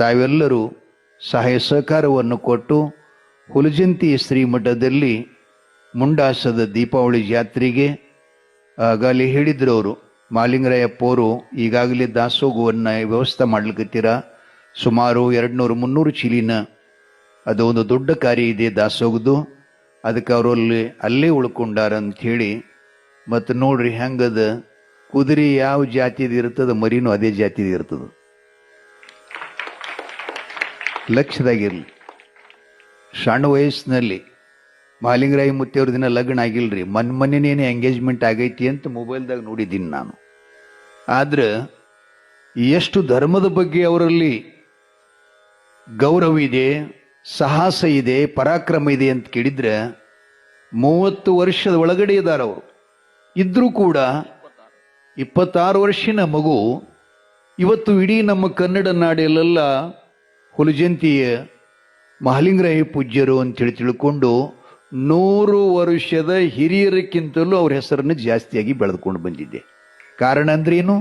ತಾವೆಲ್ಲರೂ ಸಹಾಯ ಸಹಕಾರವನ್ನು ಕೊಟ್ಟು ಹುಲಜಂತಿ ಶ್ರೀಮಠದಲ್ಲಿ ಮುಂಡಾಸದ ದೀಪಾವಳಿ ಜಾತ್ರೆಗೆ ಆಗಲೇ ಹೇಳಿದ್ರು ಅವರು, ಮಾಲಿಂಗರಾಯಪ್ಪವರು ಈಗಾಗಲೇ ದಾಸೋಗವನ್ನು ವ್ಯವಸ್ಥೆ ಮಾಡ್ಲಿಕ್ಕತ್ತೀರ. ಸುಮಾರು 200-300 ಚೀಲಿನ ಅದು ಒಂದು ದೊಡ್ಡ ಕಾರ್ಯ ಇದೆ ದಾಸೋಗದು, ಅದಕ್ಕೆ ಅವರಲ್ಲಿ ಅಲ್ಲೇ ಉಳ್ಕೊಂಡಾರ ಅಂಥೇಳಿ. ಮತ್ತು ನೋಡ್ರಿ ಹೆಂಗದ, ಕುದುರೆ ಯಾವ ಜಾತಿದು ಇರ್ತದ, ಮರಿನೂ ಅದೇ ಜಾತಿದು ಇರ್ತದ. ಲಕ್ಷ್ಯದಾಗಿರ್ಲಿ. ಸಣ್ಣ ವಯಸ್ಸಿನಲ್ಲಿ ಮಾಲಿಂಗರಾಯ ಮುತ್ತಿಯವ್ರ ದಿನ ಲಗ್ನ ಆಗಿಲ್ರಿ, ಮೊನ್ನೆನೇನೆ ಎಂಗೇಜ್ಮೆಂಟ್ ಆಗೈತಿ ಅಂತ ಮೊಬೈಲ್ದಾಗ ನೋಡಿದ್ದೀನಿ ನಾನು. ಆದ್ರೆ ಎಷ್ಟು ಧರ್ಮದ ಬಗ್ಗೆ ಅವರಲ್ಲಿ ಗೌರವ ಇದೆ, ಸಾಹಸ ಇದೆ, ಪರಾಕ್ರಮ ಇದೆ ಅಂತ ಕೇಳಿದ್ರೆ 30 ವರ್ಷದ ಒಳಗಡೆ ಇದ್ದಾರೆ ಅವರು. ಇದ್ರೂ ಕೂಡ 26 ವರ್ಷದ ಮಗು ಇವತ್ತು ಇಡೀ ನಮ್ಮ ಕನ್ನಡ ನಾಡಲ್ಲೆಲ್ಲ ಹುಲಜಂತಿಯ ಮಹಾಲಿಂಗರಾಯ ಪೂಜ್ಯರು ಅಂತೇಳಿ ತಿಳ್ಕೊಂಡು 100 ವರ್ಷದ ಹಿರಿಯರಕ್ಕಿಂತಲೂ ಅವ್ರ ಹೆಸರನ್ನು ಜಾಸ್ತಿಯಾಗಿ ಬೆಳೆದುಕೊಂಡು ಬಂದಿದೆ. ಕಾರಣ ಅಂದ್ರೇನು?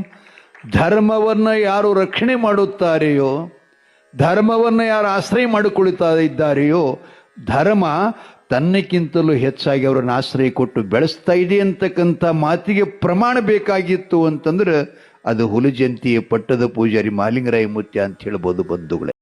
ಧರ್ಮವನ್ನು ಯಾರು ರಕ್ಷಣೆ ಮಾಡುತ್ತಾರೆಯೋ, ಧರ್ಮವನ್ನು ಯಾರು ಆಶ್ರಯ ಮಾಡಿಕೊಳ್ಳುತ್ತಾ ಇದ್ದಾರೆಯೋ, ಧರ್ಮ ತನ್ನಕ್ಕಿಂತಲೂ ಹೆಚ್ಚಾಗಿ ಅವರನ್ನು ಆಶ್ರಯ ಕೊಟ್ಟು ಬೆಳೆಸ್ತಾ ಇದೆ ಅಂತಕ್ಕಂಥ ಮಾತಿಗೆ ಪ್ರಮಾಣ ಬೇಕಾಗಿತ್ತು ಅಂತಂದ್ರೆ ಅದು ಹುಲಜಂತಿಯ ಪಟ್ಟದ ಪೂಜಾರಿ ಮಹಾಲಿಂಗರಾಯ ಮುತ್ಯ ಅಂತ ಹೇಳ್ಬೋದು ಬಂಧುಗಳೇ.